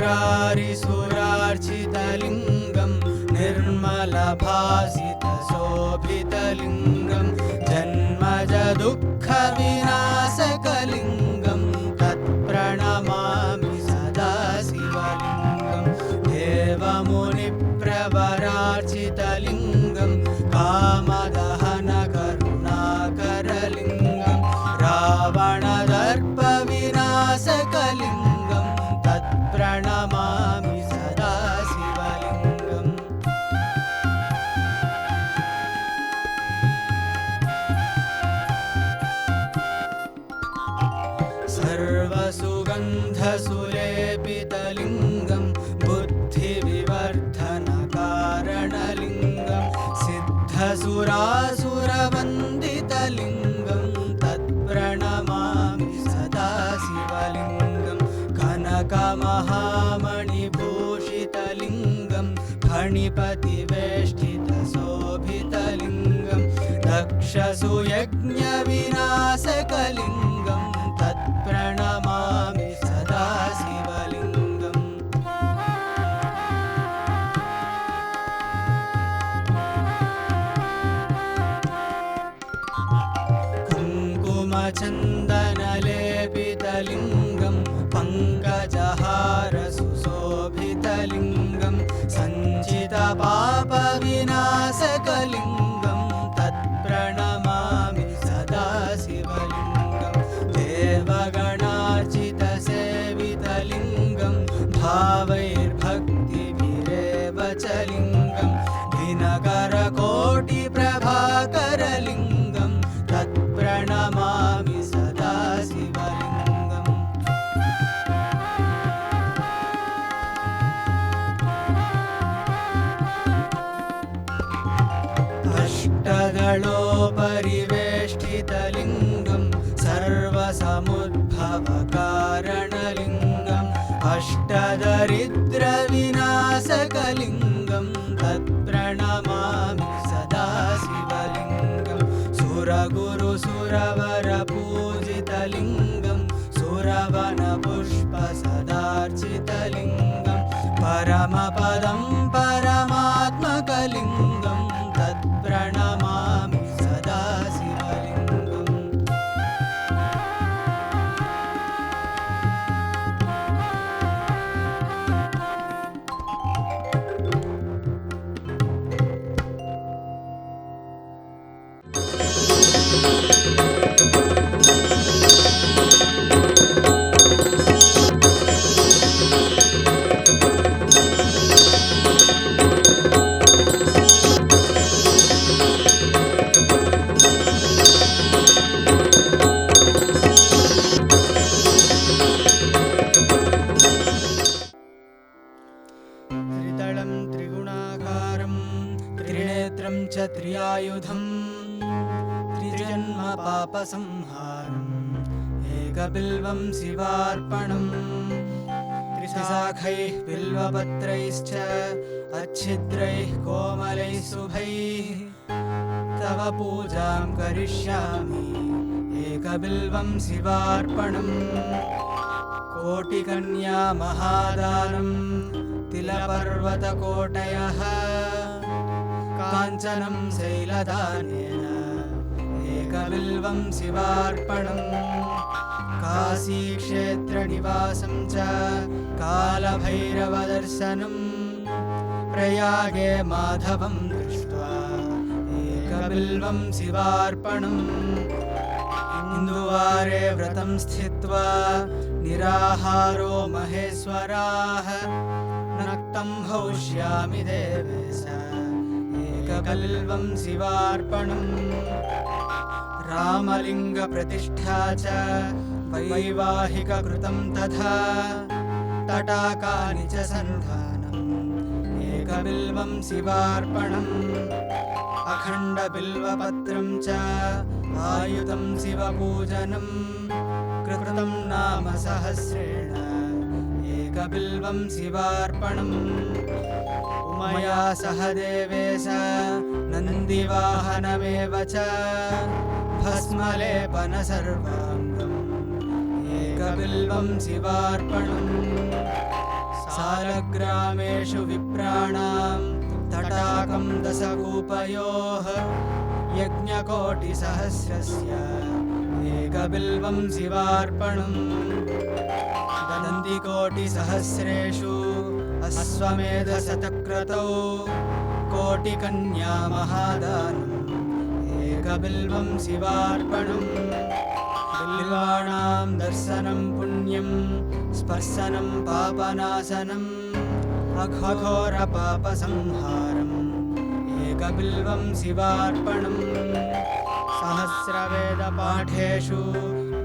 त्रिपुरारिसुरार्चितलिङ्गं निर्मलभासितशोभितलिङ्गं जन्मजदुःखविनाशकलिङ्गं तत्प्रणमामि सदा शिवलिङ्गं देवमुनिप्रवरार्चितलिङ्गं कामदहनकरुणाकरलिङ्गं रावणदर्पविनाशकलिङ्गं तत्प्रणमामि सदा शिवलिङ्गम् सर्वसुगन्धसुलेपितलिङ्गं बुद्धिविवर्धनकारणलिङ्गं सिद्धसुरासुरवन्दितलिङ्गं तत्प्रणमामि सदा शिवलिङ्गं कनकमहामणिभूषितलिङ्गं फणिपतिवेष्टितशोभितलिङ्गं दक्षसुयज्ञविनाशकलिङ्गं तत्प्रणमामि सदा शिवलिङ्गम् कुङ्कुमचन्दनलेपितलिङ्गं पङ्कजहारसुशोभितलिङ्गं सञ्चितपापविनाशकलिङ्गं तत्प्रणमामि सदा शिवलिङ्गं देवगणार्चितसेवितलिङ्गं भावैर्भक्तिभिरेव च लिङ्गं दिनकरकोटिप्रभाकरलिङ्गं तत्प्रणमामि सदा शिवलिङ्गम् अष्टदलोपरिवेष्टितलिङ्गं सर्वसमुद्भवकारणलिङ्गम् अष्टदरिद्रविनाशकलिङ्गं तत्प्रणमामि सदा शिवलिङ्गं सुरगुरुसुरवरपूजितलिङ्गं सुरवनपुष्पसदार्चितलिङ्गं परमपदं परमात्मकलिङ्गं तत्प्रणमामि सदा शिवलिङ्गम् त्रिदलं त्रिगुणाकारं त्रिनेत्रं च त्रियायुधं त्रिजन्मपापसंहारम् एकबिल्वं शिवार्पणम् त्रिशाखैः बिल्वपत्रैश्च अच्छिद्रैः कोमलैः शुभैः तव पूजां करिष्यामि एकबिल्वं शिवार्पणम् कोटिकन्या महादानं तिलपर्वतकोटयः काञ्चनं शैलदानेन एकबिल्वं शिवार्पणम् काशीक्षेत्रनिवासं च कालभैरवदर्शनं प्रयागे माधवं दृष्ट्वा एकबिल्वं शिवार्पणम् इन्दुवारे व्रतं स्थित्वा निराहारो महेश्वराः नक्तं हौष्यामि देवेश एकबिल्वं शिवार्पणम् रामलिङ्गप्रतिष्ठा च वैवाहिककृतं तथा तटाकानि च सन्धानम् एकबिल्वं शिवार्पणम् अखण्डबिल्वपत्रं च आयुधं शिवपूजनं कृतं नाम सहस्रेण एकबिल्वं शिवार्पणम् उमया सह देवेश नन्दिवाहनमेव च भस्मलेपन सर्वाङ्गम् एकबिल्वं शिवार्पणम् सालग्रामेषु विप्राणां तटाकं दशकूपयोः यज्ञकोटिसहस्रस्य एकबिल्वं शिवार्पणम् दन्तिकोटिसहस्रेषु अश्वमेधशतक्रतौ कोटिकन्या महादानम् एकबिल्वं शिवार्पणम् बिल्वाणां दर्शनं पुण्यं स्पर्शनं पापनाशनम् अघोरपापसंहारम् एकबिल्वं शिवार्पणम् सहस्रवेदपाठेषु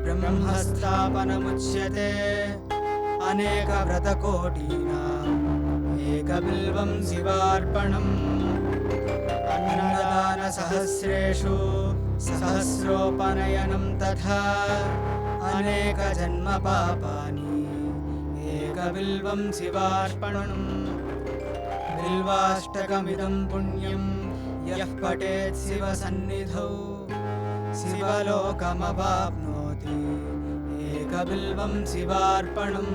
ब्रह्मस्थापनमुच्यते अनेकव्रतकोटीनाम् एकबिल्वं शिवार्पणम् अन्नदानसहस्रेषु सहस्रोपनयनं तथा अनेकजन्मपापानि एकबिल्वं शिवार्पणम् बिल्वाष्टकमिदं पुण्यं यः पठेत् शिवसन्निधौ शिवलोकमवाप्नोति एकबिल्वं शिवार्पणम्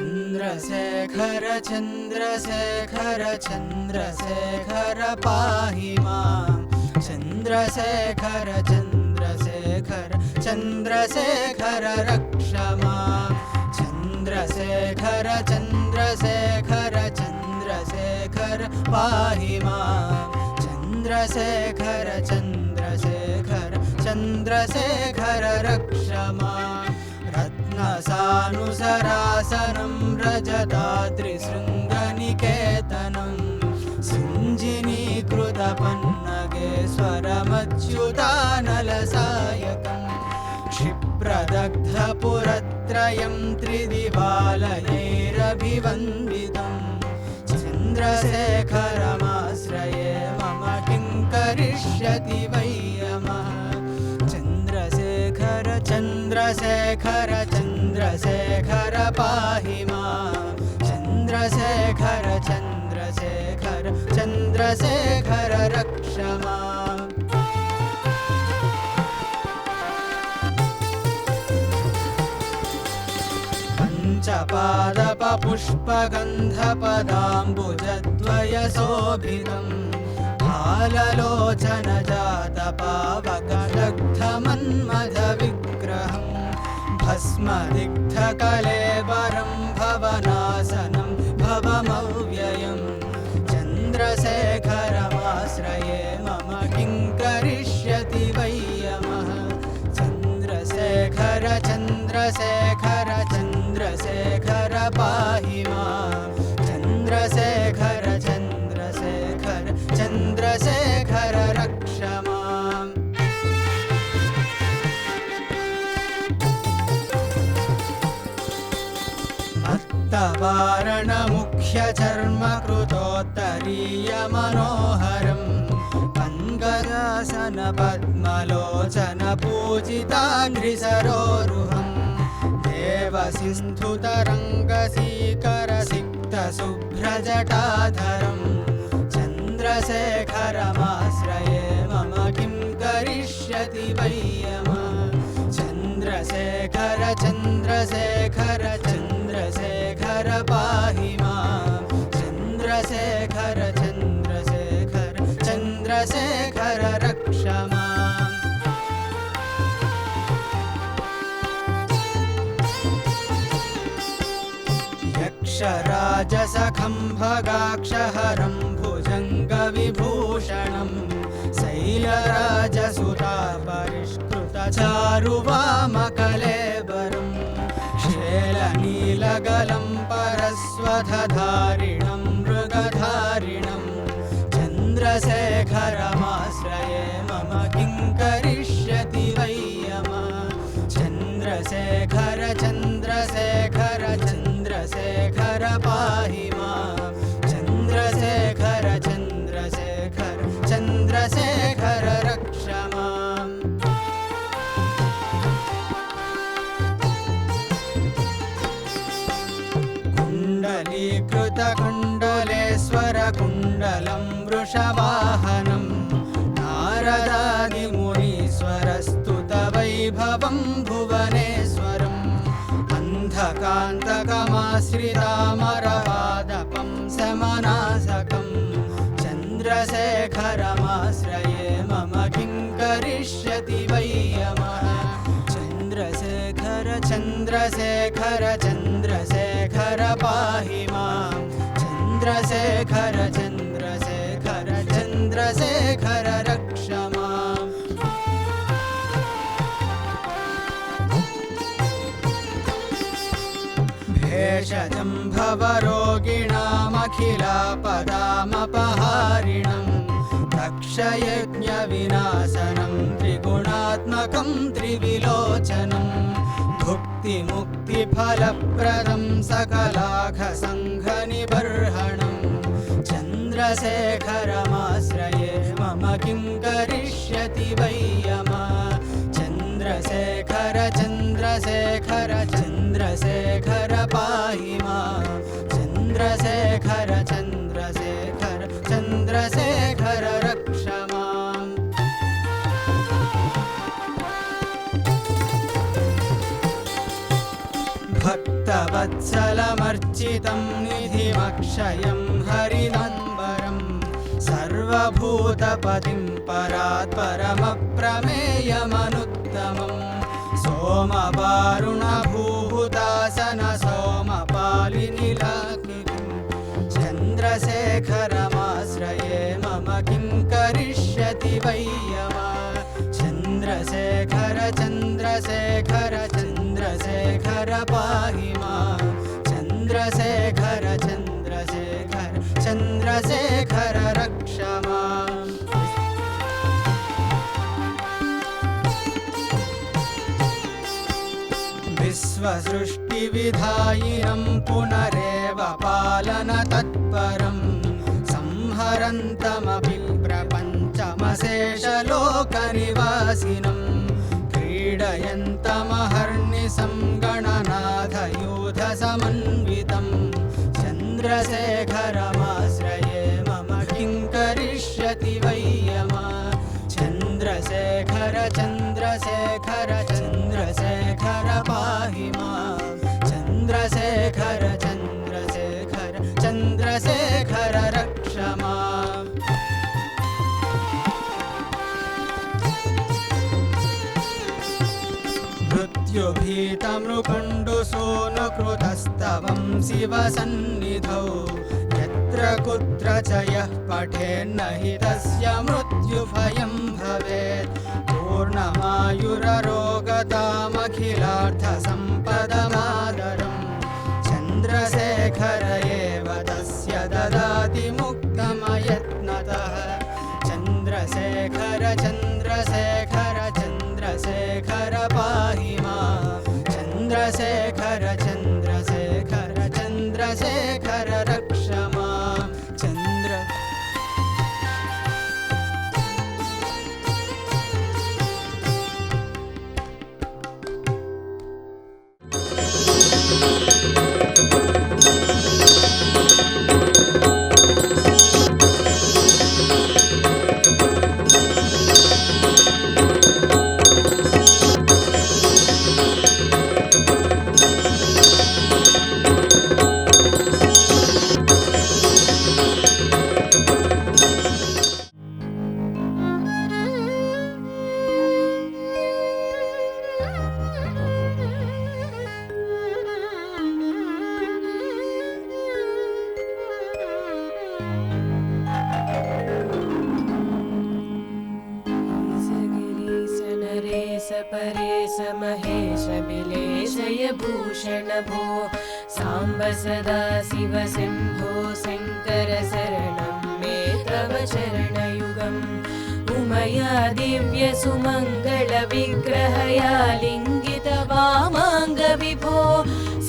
चन्द्रशेखर चन्द्रशेखर चन्द्रशेखर पाहि मां चन्द्रशेखर चन्द्रशेखर चन्द्रशेखर रक्ष मां चन्द्रशेखर चन्द्रशेखर चन्द्रशेखर पाहि मां चन्द्रशेखर चन्द्रशेखर चन्द्रशेखर रक्ष मां रत्नसानुसरासनं रजताद्रिशृङ्गनिकेतनं सिञ्जिनीकृतपन्नगेश्वरमच्युतानलसायकं क्षिप्रदग्धपुरत्रयं त्रिदिवालयैरभिवन्दितं चन्द्रशेखरमाश्रये मम किं करिष्यति वै यमः चन्द्रशेखर चन्द्रशेखर चन्द्रशेखर पाहि मां चन्द्रशेखर चन्द्रशेखर चन्द्रशेखर रक्ष माम् पञ्चपादपपुष्पगन्धपदाम्बुजद्वयशोभितं फाललोचनजातपावकदग्धमन्मथविग्रहं भस्मदिग्धकलेवरं भवनाशनं भवमव्ययं चन्द्रशेखरमाश्रये मम किं करिष्यति वै यमः चन्द्रशेखर चन्द्रशेखर चन्द्रशेखर पाहि मां चन्द्रशेखर चन्द्रशेखर चन्द्रशेखर रक्ष माम् मत्तवारणमुख्यचर्मकृतोत्तरीयमनोहरं पङ्कजासनपद्मलोचनपूजिताङ्घ्रिसरोरुहं देवसिन्धुतरङ्गसीकरसिक्तशुभ्रजटाधरं चन्द्रशेखरमाश्रये मम किं करिष्यति वै यमः चन्द्रशेखर चन्द्रशेखर चन्द्रशेखर पाहि मां चन्द्रशेखर चन्द्रशेखर चन्द्रशेखर रक्ष माम् यक्षराजसखं भगाक्षहरं भुजङ्गविभूषणं शैलराजसुतापरिष्कृतचारुवामकलेबरं शेलनीलगलं परस्वधधारिणं मृगधारिणं चन्द्रशेखरमाश्रये मम किं करिष्यति वै यमः चन्द्रशेखर चन्द्रशेखर चन्द्रशेखर रक्तकुण्डलेश्वरकुण्डलं वृषवाहनं नारदादिमुनीश्वरस्तुतवैभवं भुवनेश्वरम् अन्धकान्तकमाश्रितामरपादपं समनासकं चन्द्रशेखरमाश्रये मम किं करिष्यति वै यमः चन्द्रशेखर चन्द्रशेखर चन्द्रशेखर पाहि मां चन्द्रशेखर चन्द्रशेखर चन्द्रशेखर रक्ष माम् भेषजं भवरोगिणामखिलापदामपहारिणं दक्षयज्ञविनाशनं त्रिगुणात्मकं त्रिविलोचनं भुक्तिमुक्तिफलप्रदं सकलाघसङ्घनिबर्हणं चन्द्रशेखरमाश्रये मम किं करिष्यति वै यमः चन्द्रशेखर चन्द्रशेखर चन्द्रशेखर पाहि मां चन्द्रशेखर चन्द्रशेखर चन्द्रशेखर रक्ष माम् भक्तवत्सलमर्चितं निधिमक्षयं हरिनम्बरं सर्वभूतपतिं परात्परमप्रमेयमनुत्तमं सोमवारुणभूहुतासन सोमपालिनिलाकिं चन्द्रशेखरमाश्रये मम किं करिष्यति वै यमः चन्द्रशेखर चन्द्रशेखर चन्द्रशेखर पाहि मां चन्द्रशेखर चन्द्रशेखर चन्द्रशेखर रक्ष माम् विश्वसृष्टिविधायिनं पुनरेव पालनतत्परं संहरन्तमपि प्रपञ्चमशेषलोकनिवासिनं क्रीडयन्तमहर्निशं गणनाथयूथसमन्वितं चन्द्रशेखरमाश्रये मम किं करिष्यति वै यमः चन्द्रशेखर चन्द्रशेखर चन्द्रशेखर पाहि मां चन्द्रशेखर चन्द्रशेखर चन्द्रशेखर रक्ष माम् मृत्युभीतमृकुण्डुसूनुकृतस्तवं शिवसन्निधौ यत्र कुत्र च यः पठेन्न हि तस्य मृत्युभयं भवेत् पूर्णमायुररोगतामखिलार्थसम्पदमादरं चन्द्रशेखर एव तस्य ददाति मुक्तमयत्नतः चन्द्रशेखर चन्द्रशेखर चन्द्रशेखर पाहि मां चन्द्रशेखर चन्द्रशेखर चन्द्रशेखर रक्ष मां चन्द्र परेश महेश बिलेशय भूषण भो साम्ब सदा शिव शम्भो शङ्कर शरणं मे तव चरणयुगम् उमया दिव्य सुमङ्गल विग्रहया लिङ्गित वामाङ्ग विभो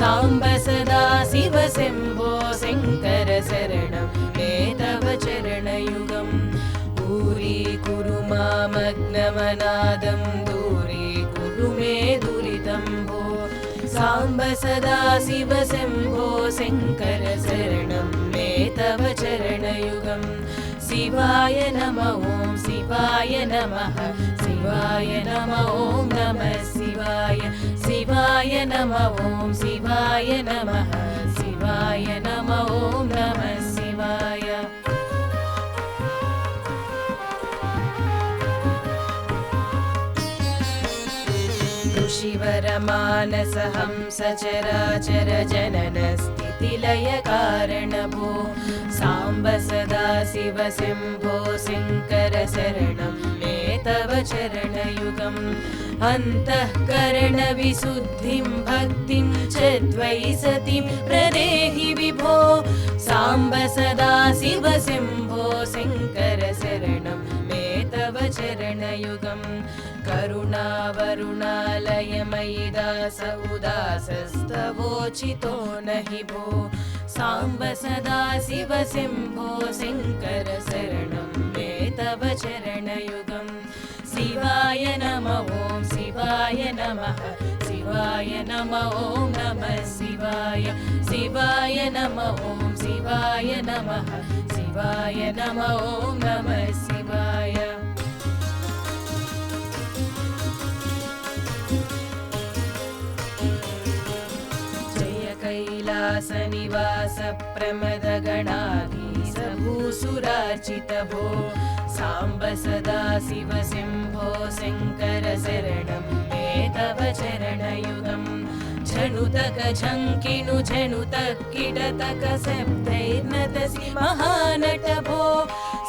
साम्ब सदा शिव शम्भो शङ्कर शरणं मे तव चरणयुगम् दूरीकुरु मामग्नमनादं दूरीकुरु मे दुरितं भो साम्ब सदा शिव शम्भो शङ्कर शरणं मे तव चरणयुगम् शिवाय नमः ॐ शिवाय नमः शिवाय नमः ॐ नमः शिवाय शिवाय नमः ॐ शिवाय नमः शिवाय नमः ॐ नमः शिवाय ऋषिवरमानस हंस चराचर जनन स्थितिलय कारणभो साम्ब सदा शिव शम्भो शङ्कर शरणं मे तव चरणयुगम् अन्तःकरणविशुद्धिं भक्तिं च त्वयि सतिं प्रदेहि विभो साम्ब सदा शिव शम्भो शङ्कर शरणं मे तव चरणयुगम् करुणावरुणालयमयि दास उदासस्तवोचितो नहि भो साम्ब सदा शिव शम्भो शङ्कर शरणं मे तव चरणयुगम् शिवाय नमः ॐ शिवाय नमः शिवाय नमः ॐ नमः शिवाय शिवाय नमः ॐ शिवाय नमः शिवाय नमः ॐ नमः शिवाय कैलासनिवास प्रमदगणाधीश भूसुरार्चित भो साम्ब सदा शिव शम्भो शङ्कर शरणं मे तव चरणयुगम् झनुतक झङ्किणु झनुतक किडतक शब्दैर्नतसि महानट भो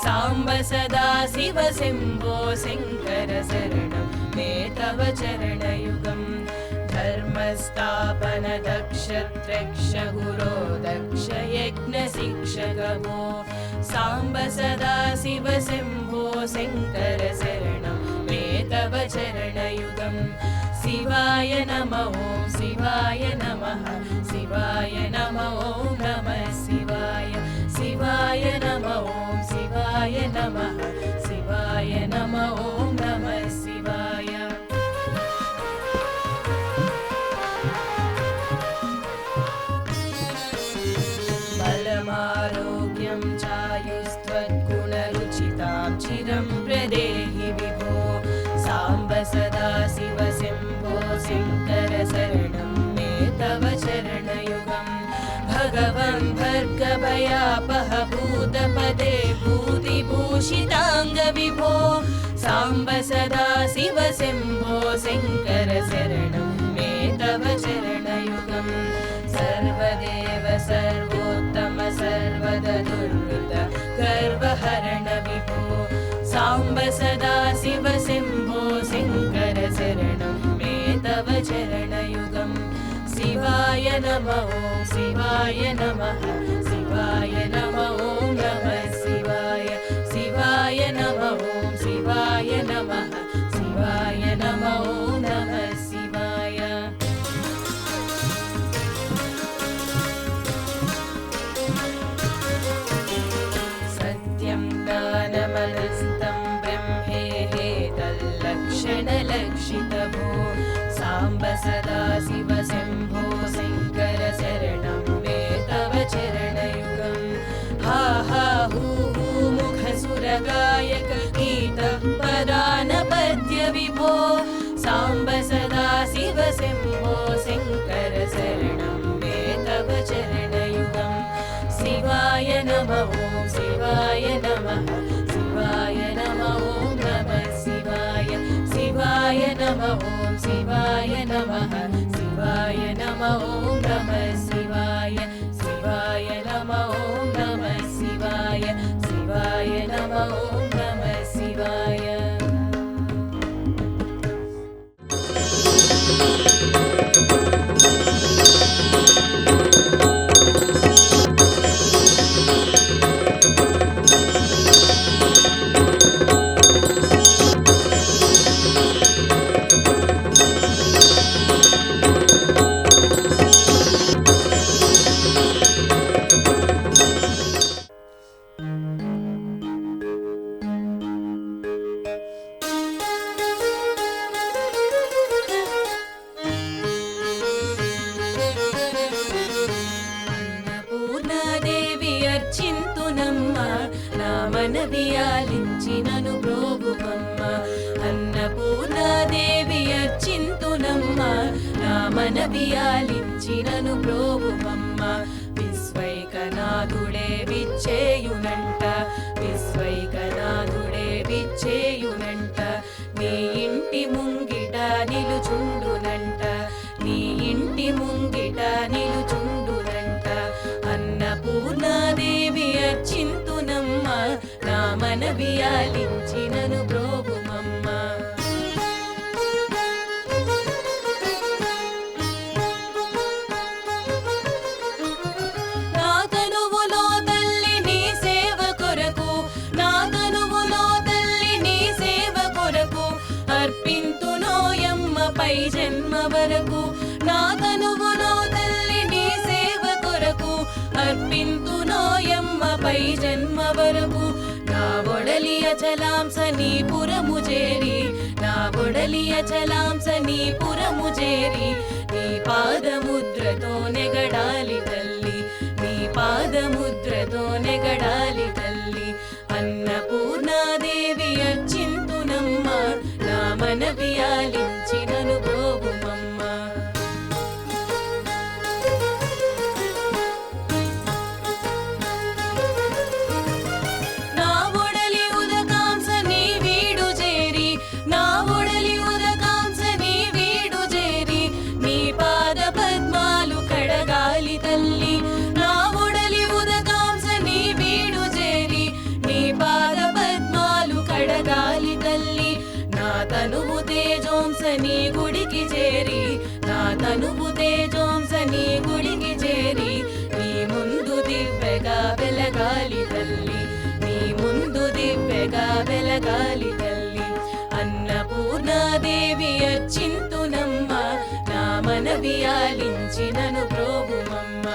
साम्ब सदा शिव शम्भो शङ्कर शरणं मे तव चरणयुगम् धर्मस्थापन दक्ष त्रक्ष गुरो दक्ष यज्ञ शिक्षक भो साम्ब सदा शिव शम्भो शङ्कर शरणं मे तव चरणयुगम् शिवाय नमः ॐ शिवाय नमः शिवाय नमः ॐ नमः शिवाय शिवाय नमः ॐ शिवाय नमः शिवाय नमः ॐ नमः शिवाय आरोग्यं चायुस्त्वद्गुणरुचितां चिरं प्रदेहि विभो साम्ब सदा शिव शम्भो शङ्कर शरणं मे तव चरणयुगम् भगवन् भर्गभयापह भूतपदे भूतिभूषिताङ्ग विभो साम्ब सदा शिव शम्भो शङ्कर शरणं मे तव चरणयुगम् सर्वदेव सर्वोत्तम सर्वदुर्वृत गर्वहरण विभो साम्ब सदा शिव शम्भो शङ्कर शरणं मे तव चरणयुगम् शिवाय नमः ॐ शिवाय नमः शिवाय नमः ॐ नमः शिवाय शिवाय नमः ॐ शिवाय नमः शिवाय नमः ॐ नमः शिवाय ज्ञानमनस्तं ब्रह्मेहे तल्लक्षणलक्षित भो साम्ब सदा शिव शम्भो शङ्कर शरणं मे तव चरणयुगम् हा हा हू हू मुखसुरगायक गीत पदानपद्य विभो साम्ब सदा शिव शम्भो शङ्कर शरणं मे तव चरणयुगम् शिवाय नमः ॐ शिवाय नमः शिवाय नमः ॐ नमः शिवाय शिवाय नमः ॐ शिवाय नमः शिवाय नमः ॐ नमः शिवाय शिवाय नमः ॐ नमः शिवाय शिवाय नमः ॐ नमः शिवाय మనవియాలించినను బ్రోవుమమ్మ విశ్వైకనాథుడే విచ్చేయునంట విశ్వైకనాథుడే విచ్చేయునంట నీ ఇంటి ముంగిట నిలుచుండునంట నీ ఇంటి ముంగిట నిలుచుండునంట అన్నపూర్ణాదేవి అర్చింతునమ్మ నా మనవియాలించినను బ్రోవుమమ్మ పై జన్మ వరకు నా తనువులో తల్లి నీ సేవ కొరకు అర్పింతునోయమ్మ పై జన్మ వరకు నా ఒడలి అచలాంస నీ పురము చేరి నా ఒడలి అచలాంస నీ పురము చేరి నీ పాదముద్రతో నెగడాలి తల్లి నీ పాదముద్రతో నెగడాలి తల్లి అన్నపూర్ణాదేవి అర్చింతునమ్మ నా మనవియాలించినను బ్రోవుమమ్మ నా ఒడలి ఉదకాంస నీ వీడు చేరి నా ఒడలి ఉదకాంస నీ వీడు చేరి నీ పాద పద్మాలు కడగాలి తల్లి నా ఒడలి ఉదకాంస నీ వీడు చేరి నీ పాద పద్మాలు కడగాలి తల్లి నా తనువు తేజోంస నీ గుడికి చేరి నా తనువు తేజోంస నీ గుడికి చేరి నీ ముందు దివ్యగా వెలగాలి తల్లి నీ ముందు దివ్యగా వెలగాలి తల్లి అన్నపూర్ణాదేవి అర్చింతునమ్మ నా మనవియాలించినను బ్రోవుమమ్మ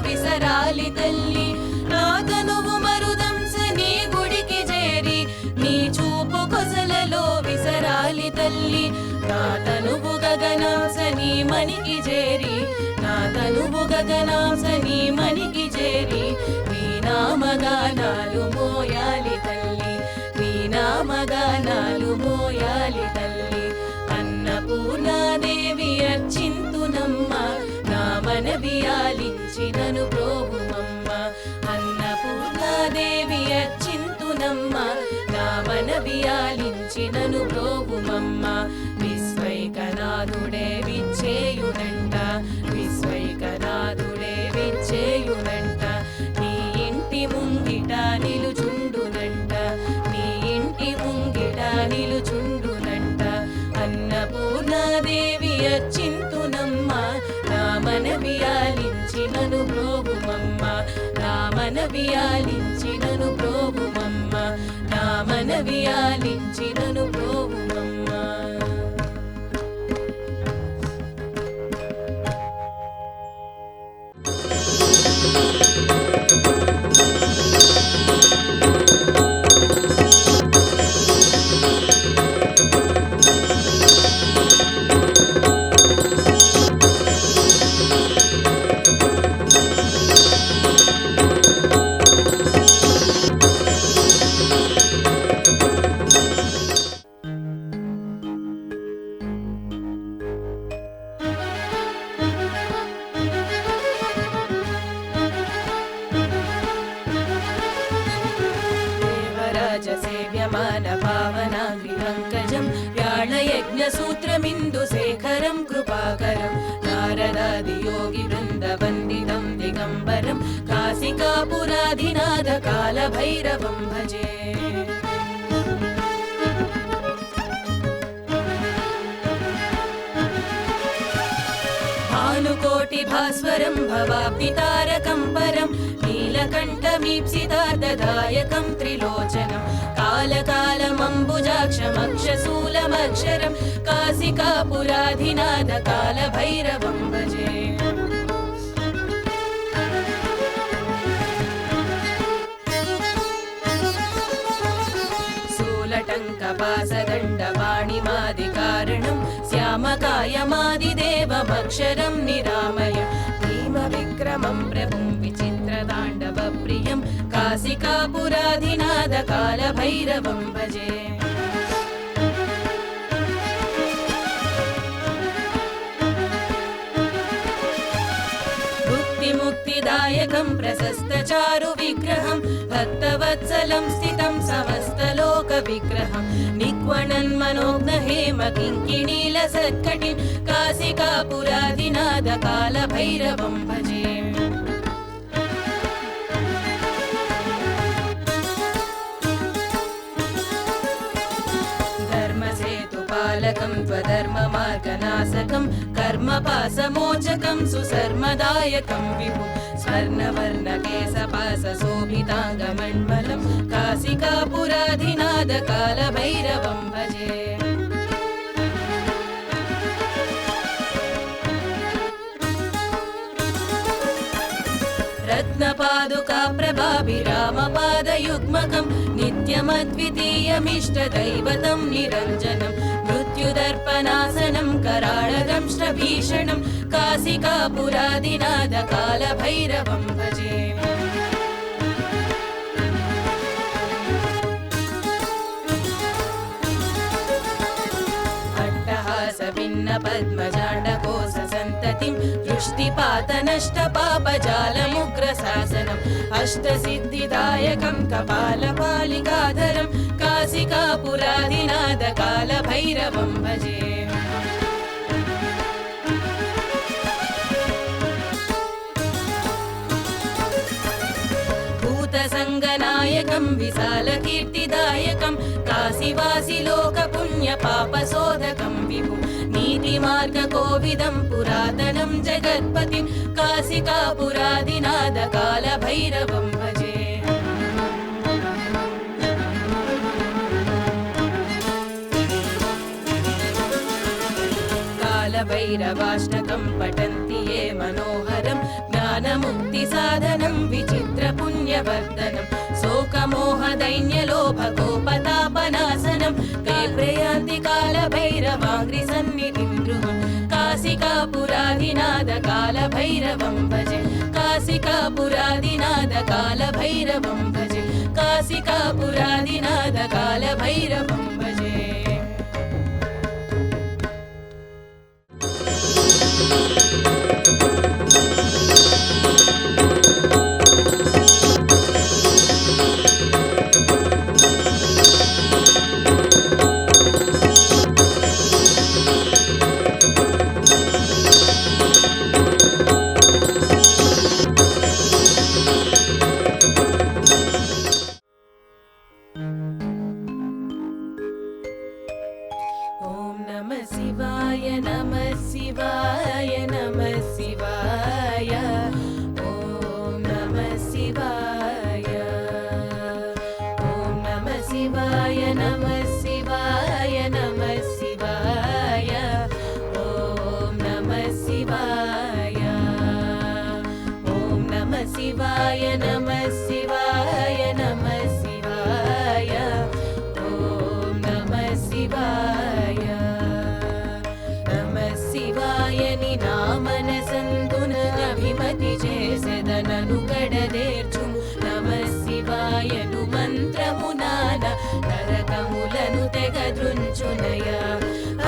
విసరాలి తల్లి నా తనువు మరుదంస నీ గుడికి చేరి నీ చూపు కొసలలో విసరాలి తల్లి నా తనువు గగనాంస నీ మనికి చేరి నా తనువు గగనాంస నీ మనికి చేరి నీ నామగానాలు మోయాలి తల్లి నీ నామగానాలు మోయాలి తల్లి అన్నపూర్ణాదేవి అర్చింతునమ్మ నా మనవియాలించినను బ్రోవుమమ్మ అన్నపూర్ణాదేవి అర్చింతునమ్మ నా మనవియాలించినను బ్రోవుమమ్మ విశ్వైకనాథుడే విచ్చేయునంట విశ్వైకనాథుడే విచ్చేయునంట నీ ఇంటి ముంగిట నిలుచుండునంట నీ ఇంటి ముంగిట నిలుచుండునంట అన్నపూర్ణాదేవి అర్చింతునమ్మ నా మనవియాలించినను బ్రోవుమమ్మ నా మనవియాలించినను బ్రోవుమమ్మ నా మనవియాలించినను బ్రోవుమమ్మ सेव्यमानभावनाग्रिपङ्कजं व्याळयज्ञसूत्रमिन्दुशेखरं कृपाकरं नारदादियोगिवृन्दवन्दितं दिगम्बरं काशिकापुराधिनाथकालभैरवं भजे भानुकोटिभास्वरं भवाब्धितारकं परं नीलकण्ठमीप्सितार्धदायकं त्रिलोचनं कालकालमम्बुजाक्षमक्षशूलमक्षरं काशिकापुराधिनाथकालभैरवं भजे शूलटङ्कपासदण्डपाणिमादिकारणं श्याम कायमादिदेवमक्षरं निरामयं भीमविक्रमं प्रभुं विचित्रताण्डवप्रियं काशिकापुराधिनाथकालभैरवं भजे मुक्तिदायकं प्रशस्तचारुविग्रहं भक्तवत्सलं स्थितं समस्तलोकविग्रहं निक्वणन्मनोज्ञहेम किङ्किणीलसत्कटिं काशिकापुराधिनाथकालभैरवं भजे धर्मसेतुपालकं त्वधर्ममार्गनाशकं कर्मपासमोचकं सुसर्मदायकं विभुं स्वर्णवर्णकेशपाशोभिताङ्गमण्डलं काशिकापुराधिनाथकालभैरवं भजे रत्नपादुका प्रभाभिरामपादयुग्मकं नित्यमद्वितीयमिष्टदैवतं निरञ्जनं मृत्युदर्पणासनं कराळदंष्ट्रभीषणं काशिकापुराधिनाथकालभैरवं भजे पद्मजाण्डकोशसन्ततिं दृष्टिपातनष्टपापजालमुग्रशासनम् अष्टसिद्धिदायकं कपालपालिकाधरं काशिकापुराधिनाथकालभैरवं भजे भूतसङ्गनायकं विशालकीर्तिदायकं काशीवासिलोकपुण्यपापशोधकं विभुं नीतिमार्गकोविदं पुरातनं जगत्पतिं काशिकापुराधिनाथकालभैरवं भजे कालभैरवाष्टकं पठन्ति ये मनोहरं ज्ञानमुक्तिसाधनं विचित्रपुण्यवर्धनं शोकमोहदैन्यलोभकोपतापनाशनं ते प्रयान्ति कालभैरवाङ्घ्रिसन्निधिं ध्रुवं काशिकापुराधिनाथकालभैरवं भजे काशिकापुराधिनाथकालभैरवं भजे काशिकापुराधिनाथकालभैरवं भजे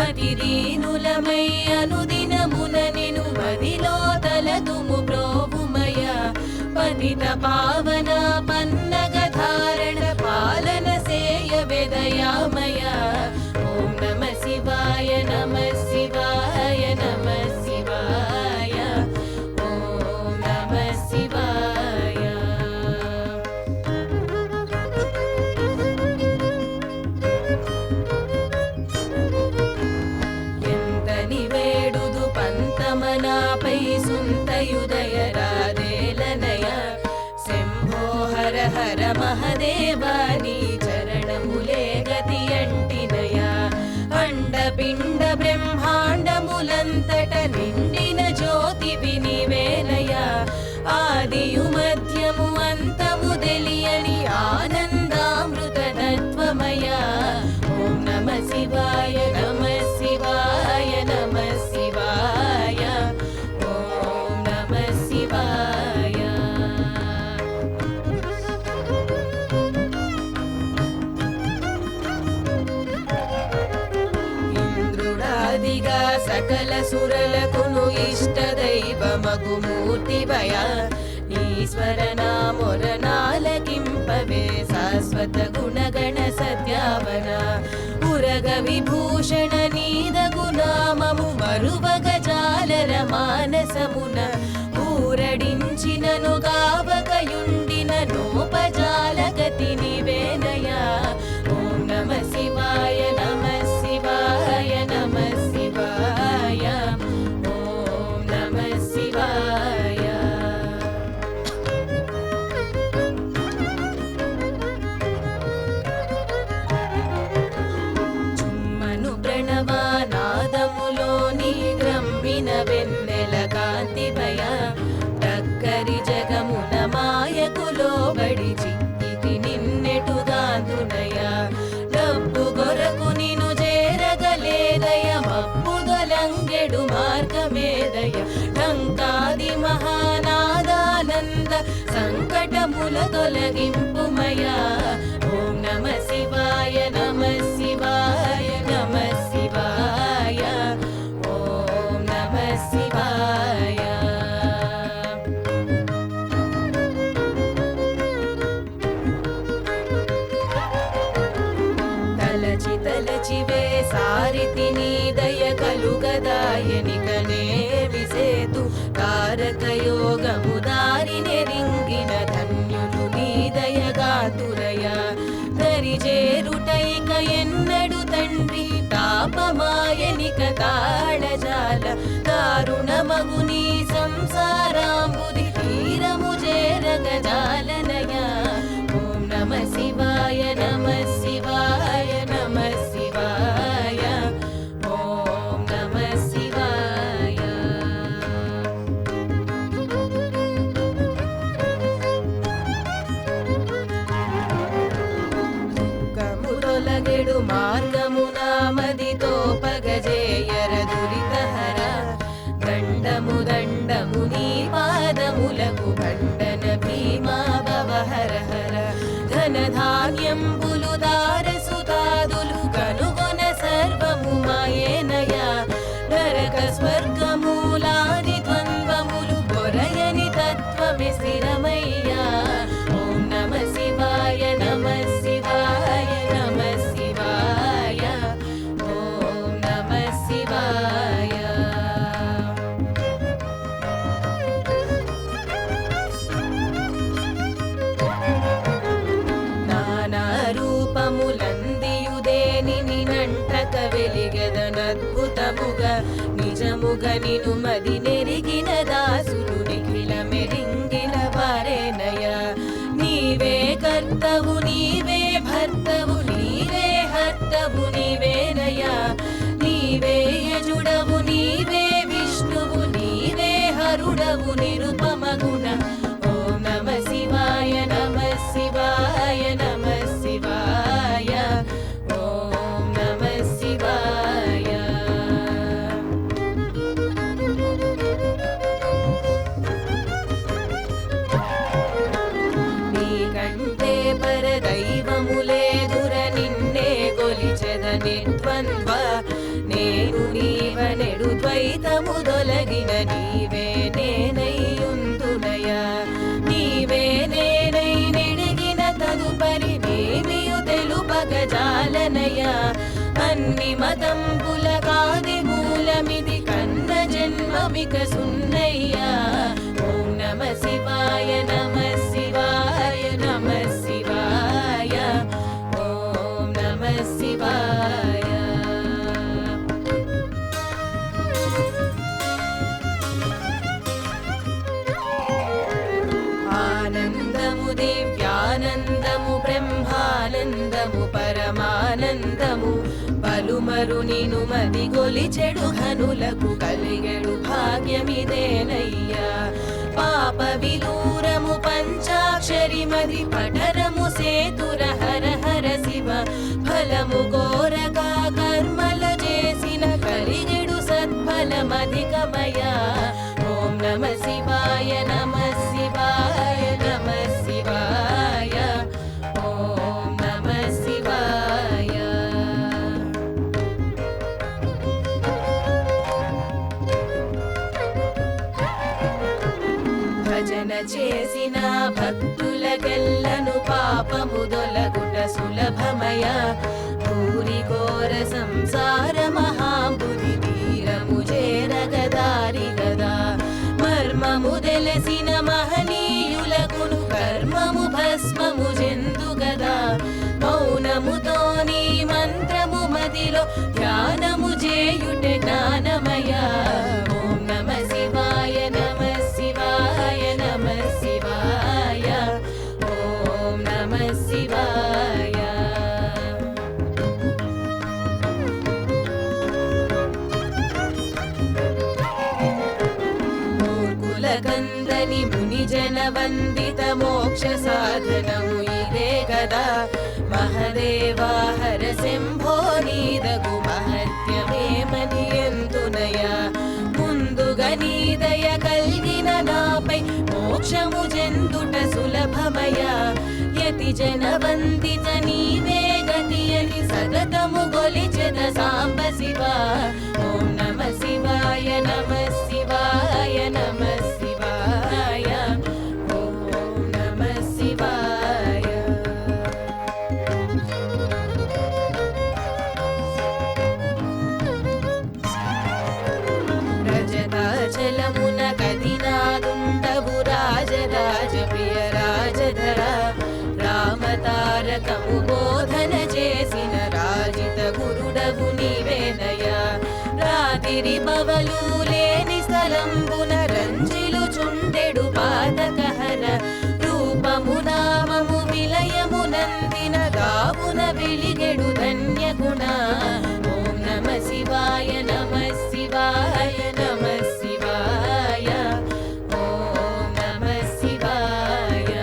అతిదీనులమై అనుదినమున నిను మదిలో తలతుము ప్రోభుమయ పతిత పావన పన్నగ ధారణ పాలన సేయ వేదయామయ ఓం నమ శివాయ నమ శివాయ నమ శివాయ ఓం నమ శివాయ నాపై సుంతయుదయ రాదేలనయ శంభో హర హర మహదేవా నీ చరణములే గతి అంటినయ అండపిండ బ్రహ్మాండములంతట నిండిన జ్యోతి వినివేనయ ఆదియు మధ్యము అంతము తెలియని ఆనందామృత తత్వమయ ఓం నమ శివాయ నమ శివాయ నమ సురలకును ఇష్ట దైవమగు మూర్తివయ ఈశ్వరన మొరనాలకింపవే శాశ్వత గుణగణ సత్యావన ఉరగ విభూషణ నీదగు నామము మరువగ జాలర మానసమున ఊరడించినను గావకయుండిన నోపజాలగతి నివేనయా ఓం నమ శివాయ నమ శివాయ నమ శివాయ ఓం నమ శివాయ చుమ్మను ప్రణవానాదములోని గ్రమ్మిన వెన్నెల కాంతిభయ టక్కరి జగమున మాయకులోబడి చిక్కితి నిన్నెటుగాంతునయ డబ్బు గొరకు నిను చేరగలేదయ మబ్బుదలంగెడు మార్గమేదయ లంకాది మహానాదానంద సంకటముల తొలగింపుమయా ఓం నమ శివాయ నమ శివాయ నమ శివాయ ఓం నమ శివాయ తలచి తలచివే సారితి నీ దయ కలుగదాయనికనే విసేతు తారక యోగము దారిని రింగిన ధన్యులు నీ దయగాతురయ దరిజేరుటైక ఎన్నడు తండ్రి తాపమాయనిక తాళజాల దారుణమగు నీ సంసారాంబుది తీరము చేరగజాలనయ ఓం నమ శివాయ నమ శివాయ నమ శివాయ ఓం నమ శివాయ దుఃఖమురొలగెడు మార్గమునామదితో పగజేయర దురితహర దండము దండము నీ పాదములకు ఖండన భీమా భవహర హర ధనధాన్యంబులు దారసుతాదులు కనుగొన సర్వము మాయేనయా నరక స్వర్గమూలాని ద్వంద్వములు బొరయని తత్వమి స్థిరమయ్యా ఓం నమ శివాయ నమ శివాయ నమ శివాయ ఓం నమ శివాయ నానా రూపములందియుదేని నంటక వెలిగెదనద్భుతముగ నిజముగ నిను మది నెరిగిన దాసులు నిఖిల మెరింగిన వారేనయ నీవే కర్తవు నీవే భర్తవు నీవే హర్తవు నీవేనయ నీవే యజుడవు నీవే విష్ణువు నీవే హరుడవు నిరుపమగుణ ఓం నమ శివాయ నమ శివాయ నమ శివాయ ఓం నమ శివాయ నీకంటే పరదైవములేదుర నిన్నే కొలిచెద నిర్ద్వంద్వ నేను నీవనెడు ద్వైతము దొలగిన నీవే నేనయ్యుందునయ నీవే నేనై నెడిగిన తదుపరి నేమియు తెలుపగజాలనయ అన్ని మతంబుల కాది మూలమిది కన్న జన్మమిక సున్నయ్యా ఓం నమ శివాయ నమ శివాయ నమ శివాయ ఓం నమ శివాయ ఆనందము దివ్యానందము బ్రహ్మానందము పరమానందము పలుమరు నిను మది గొలిచెడు ఘనులకు కలిగెడు భాగ్యమిదేనయ్యా పాప విదూరము పంచాక్షరి మది పఠరము సేతుర హర హర శివ ఫలము కోరగా కర్మల చేసిన కలిగెడు సత్ఫలమధికమయా ఓం నమ శివాయ నమ శివాయ నమ శివాయ ఓం నమ శివాయ భజన చేసిన భక్తులకెల్లను పాపము దొలగుట సులభమయ భూరి ఘోర సంసార మహాబుధి తీరము చేరగదారి గదా మర్మము తెలిసిన మహనీయులకును కర్మము భస్మము జందు గదా మౌనముతోని మంత్రము మదిలో ధ్యానము చేయుట జ్ఞానమయ ఓం నమ శివాయ నమ శివాయ నమ శివాయ ఓం నమ శివాయ మూర్ఖులకందని ముని జన వందిత మోక్ష సాధనము ఇదే గదా మహదేవా హర శంభో నీదగు మహత్యమేమని ఎందునయ ముందుగా నీదయ కలిగిన నాపై మోక్షము జందుట సులభమయ యతి జన వందిత నీవే గతి అని సగతము గొలిచెద సాంబ శివ ఓం నమ శివాయ నమ శివాయ నమ శివాయ ఓం నమ శివాయ రజతాచలమున కదినాదుండవు రాజరాజ ప్రియ రాజధర రామతారకము బోధన చేసిన రాజిత గురుడవు నీవేనయ రాతిరి పవలు లేని స్థలంబున రంజిలు చుండెడు పాతకహర రూపము నామము విలయము నందిన గావున వెలిగెడు ధన్య గుణ ఓం నమ శివాయ నమ శివాయ నమ శివాయ ఓం నమ శివాయ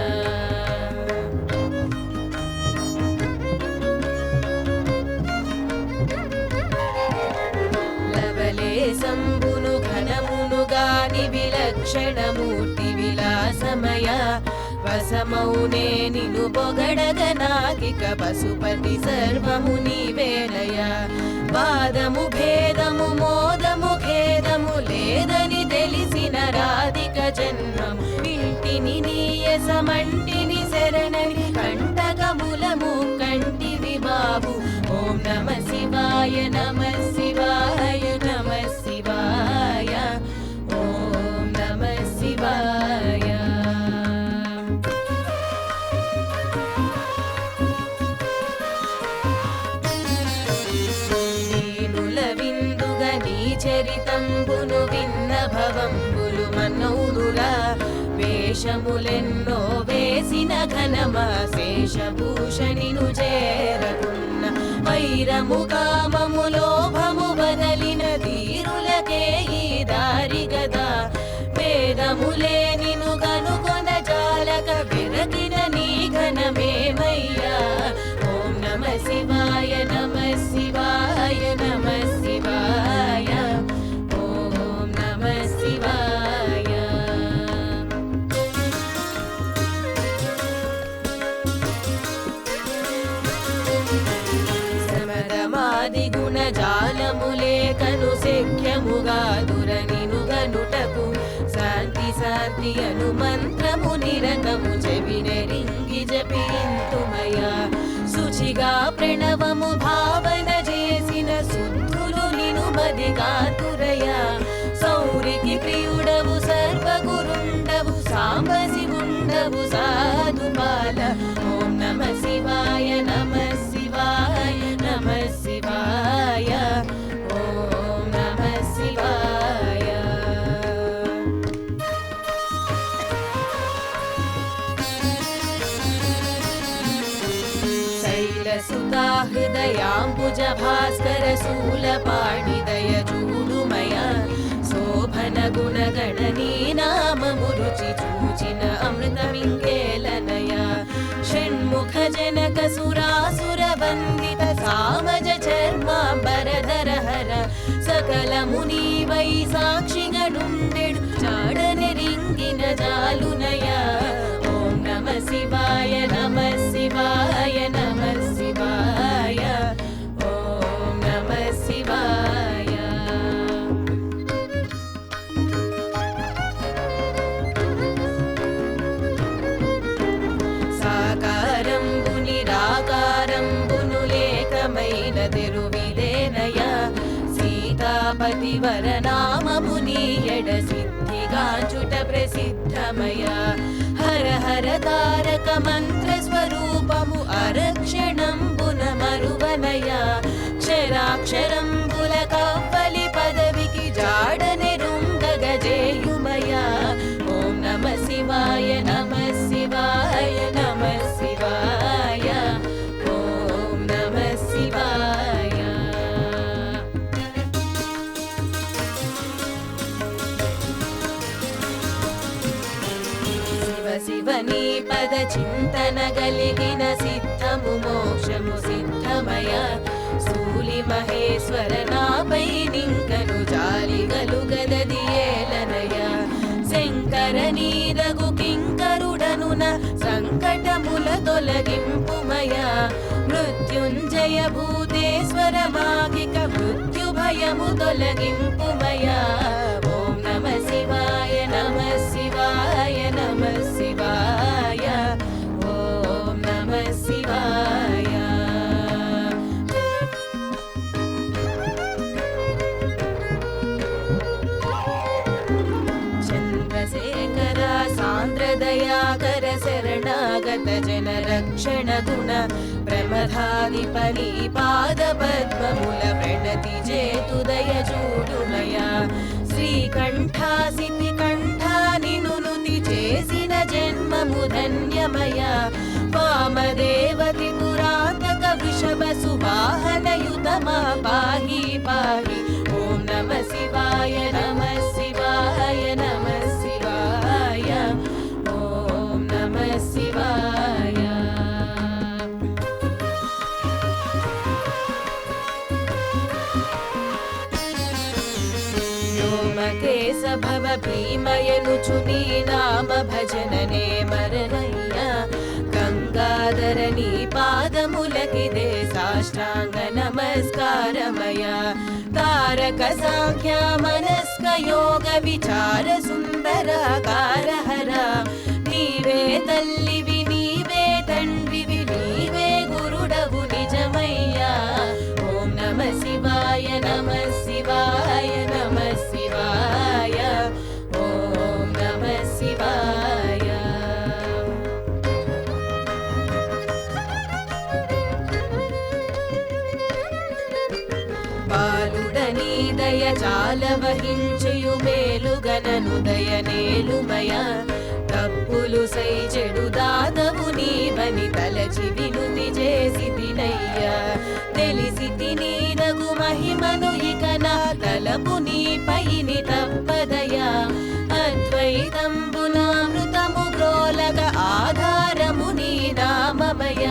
లవలేశంబును ఘనమును గాని విలక్షణమూర్తి విలాసమయ వసమౌనే నిను పొగడగ నాకిక పశుపతి సర్వము నీవేనయ వాదము భేదము మోదము ఖేదము లేదని తెలిసిన రాధిక జన్మము ఇంటిని నీయసమంటిని శరణని కంటకములము కంటివి బాబు ఓం నమ శివాయ నమ శివాయ నమ శివాయ ఓం నమ శివాయ దీనుల విందుగా నీ చరితంబును విన్న భవంబులు మనౌనురా వేషములెన్నో వేసిన ఘనమా శేషభూషణిను చేరకున్న వైరము కామము లోభము బదలిన ధీరులకే ఈ దారి గదా వేదములే నిను గనుకొన జాలక విరకిన నీ ఘనమేమయ్యా ఓం నమ శివాయ నమ శివాయ నమ శివాయ ఓం నమ శివాయ సమదమాది గుణ జాలములే కను శక్యముగా దురనిను గనుటకు శాంతి శాంతి అను మంత్రము నిరతము చెవినెరింగి జపింతుమయ శుచిగా ప్రణవము భావన చేసిన శుద్ధులు నిను మది కాతురయ సౌరికి ప్రియుడవు సర్వగురుండవు సాంబ శివుండవు సాధుపాల ఓం నమ శివాయ నమ శివాయ నమ శివాయ ఓం నమ శివాయ శైలసుతా హృదయాంబుజ భాస్కర శూలపాణిదయ చూడుమయ శోభన గుణగణనీ నామము రుచి చూచిన అమృతమింకేలనయ షణ్ముఖ జనక సురాసుర వందిత సామజ చర్మాంబరధర హర సకల మునివై సాక్షిగా నుండెడు చాడనెరింగిన జాలునయ ఓం నమ శివాయ నమ శివాయ నమ శివాయ ఓం నమ శివాయ హరివరనామముని ఎడ సిద్ధిగాంచుట ప్రసిద్ధమయ హర హర తారక మంత్ర స్వరూపము అరక్షణంబున మరువనయ క్షరాక్షరంబుల కవ్వలి పదవికి జాడని రుంగగజేయుమయ ఓం నమ శివాయ నమ శివాయ నమ శివాయ ఓం నమ శివాయ శివ శివని పద చింతన గలిగిన సిద్ధము మోక్షము సిద్ధమయ శూలి మహేశ్వర నాపై నింకను జాలి గలుగదది ఏలనయ శంకర నీరగు కింకరుడనున సంకటముల తొలగింపుమయ మృత్యుంజయ భూతేశ్వర మాగిక మృత్యు భయము తొలగింపుమయ ఓం నమ శివాయ నమ శివాయ నమ శివాయ ఓం నమ శివాయ చంద్రశేఖర సాంద్రదయాకర శరణాగత జన రక్షణ గుణ ప్రమథాధిపని పాద పద్మముల ప్రణతి చేతుదయ చూడుమయ శ్రీకంఠాసిని కంఠాని నునుతి చేసిన జన్మము ధన్యమయ వామదేవతి పురాతక వృషభ సువాహనయుతమా పాహి పాహి ఓం నమ శివాయ నమ శివాయ నమ శివాయ ఓం నమ శివాయ వ్యోమకేశ భవ భీమయనుచు నీ నామ భజననే మరనయ్య గంగాధర నీ పాదములకిదే సాష్టాంగ నమస్కారమయ తారక సాంఖ్య మనస్క యోగ విచార సుందరాకార హర నీవే తల్లివి నీవే తండ్రివి నీవే గురుడవు నిజమయ్యా ఓం నమ శివాయ నమ శివాయ నమ శివాయ ఓం నమ శివాయ బాలుడనీ దయ చాల వహించయు మేలుగనను దయ నేలుమయ తప్పులు సై చెడు దాదవు నీవని తలచి వినుతి చేసి తినయ్యా తెలిసి తినీదగు మహిమను ఇక నా తలపు నీపైని తప్పదయా అద్వైతంబునామృతము గ్రోలగ ఆధారము నీ నామమయ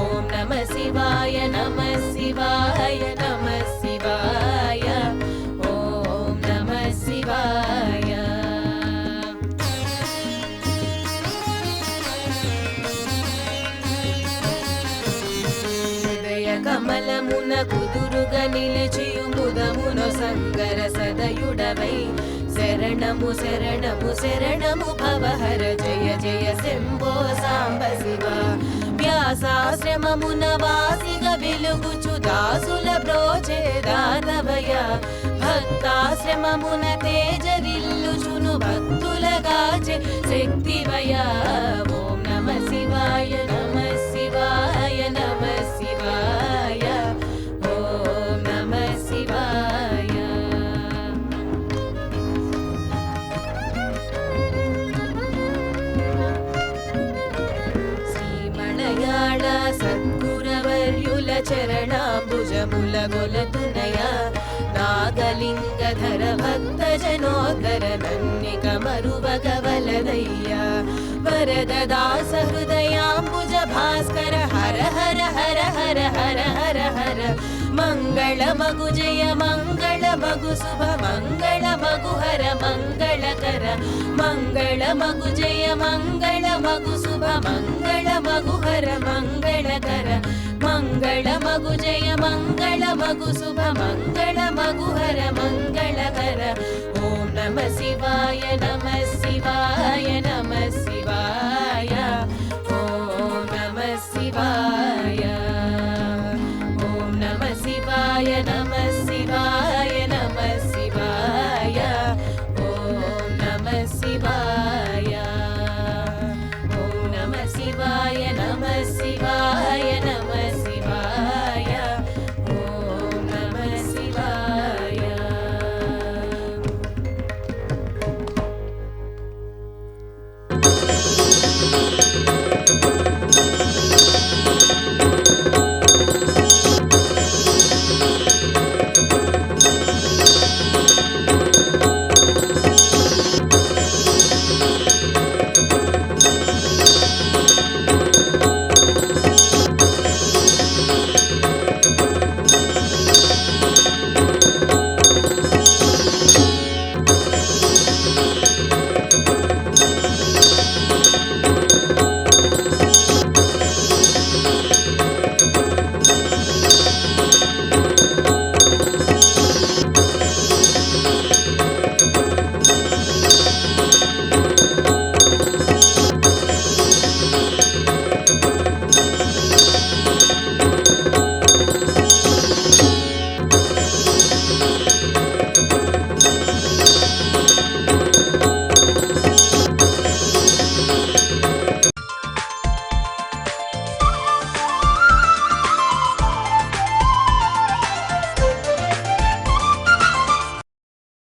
ఓం నమ శివాయ నమ శివాయ నమ శివాయ ఓం నమ శివాయ కమలమున కుదురుగా నిలిచియు ముదమున సంగర సదయుడవై శరణము శరణము శరణము భవహర జయ జయ శంభో సాంబ శివ వ్యాసాశ్రమమున వాసిగా వెలుగుచు దాసుల బ్రోచే దానవయ భక్తాశ్రమమున తేజరిల్లుచును భక్తులగాచే శక్తివయ ఓం నమ శివాయ నమ శివాయ నమ శివాయ ఓం నమ శివాయ శ్రీమణయాళ సద్గురవర్యుల చరణాంబుజముల గొలతునయ నాగలింగధర భక్త జనోదర నన్నిక మరువగవలదయ్య వరద దాస హృదయాంబుజ భాస్కర హర హర హర హర హర హర హర మంగళ మగు జయ మంగళ మగు శుభ మంగళ మగు హర మంగళకర మంగళ మగు జయ మంగళ మగు శుభ మంగళ మగు హర మంగళకర మంగళ మగు జయ మంగళ మగు శుభ మంగళ మగు హర మంగళకర ఓం నమ శివాయ నమ శివాయ